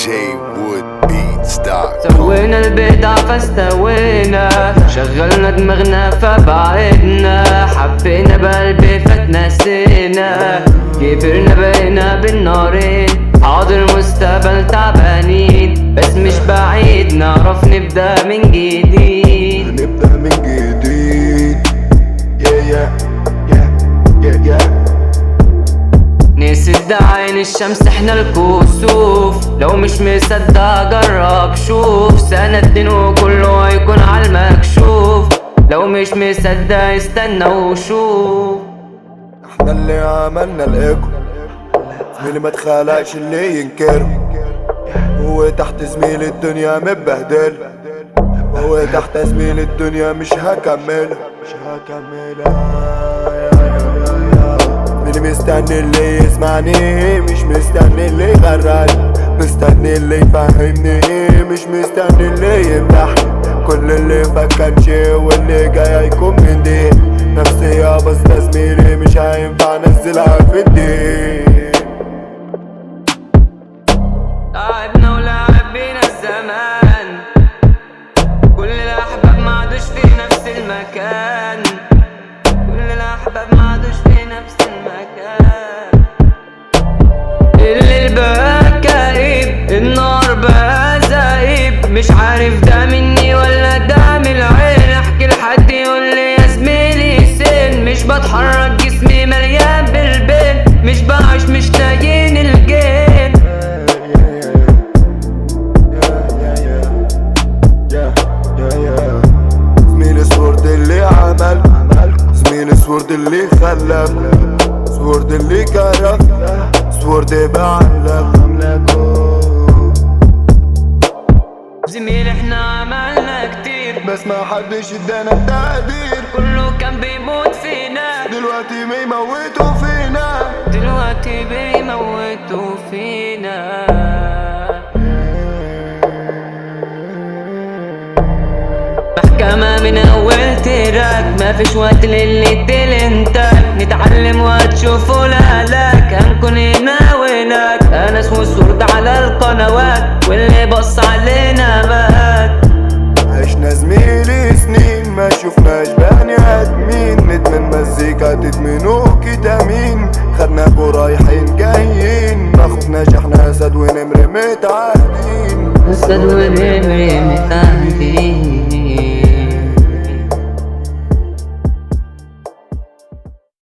DJWoodBeats.com. سوينا البدع فاستوينا، شغلنا دماغنا فبعدنا، حبينا بقلبي فتنسينا، كبرنا بقينا بالنارين، حاضر مستقبل تعبانين، بس مش بعيد نعرف نبدأ من جديد. نبدأ من جديد. نسد عين الشمس احنا الكسوف، لو مش مصدق جرب شوف، سندين وكله هيكون على المكشوف، لو مش مصدق استنى وشوف. احنا اللي عملنا الايكو، زميلي ما تخلقش اللي ينكره، هو تحت زميل الدنيا متبهدل، هو تحت زميل الدنيا مش هكملها. زميلي مستني اللي يسمعني، مش مستني اللي يغرقني، مستني اللي يفهمني، مش مستني اللي يمدحني. كل اللي فكرش واللي جاي هيكون من دي نفسية، بس ده زميلي مش هينفع انزلها في الدين. تعبنا ولعب بينا الزمان، كل الاحباب ما عادوش في نفس المكان، كل الاحباب ما عادوش في نفس المكان. الليل بقى كئيب، النار بقى زئيب، مش عارف ده مني ولا ده من العين. احكي لحد يقول لي يا زميلي سين، مش بتحرك جسمي مليان بالبين، مش بعيش مش لاقيين الجين. زميلي سورد اللي عمل، زميلي سورد اللي خلق، سورد اللي كرف، سورد بعلق. زميل احنا عملنا كتير، بس ما حدش ادانا التقدير، كله كان بيموت فينا، دلوقتي بيموتوا فينا. دلوقتي بيموتوا فينا. محكمة من أول تراك، مفيش وقت للتلنتات، نتعلم وهتشوفوا الهلاك، هنكون هنا وهناك، أنس وسورد على القنوات، واللي بص علينا مات. عشنا زميلي سنين ما شفناش بني ادمين، ندمن مزيكا تدمنوا كتامين، خدناكوا رايحين جايين، ما خفناش احنا اسد ونمر متعهدين. أسد ونمر متعهدين.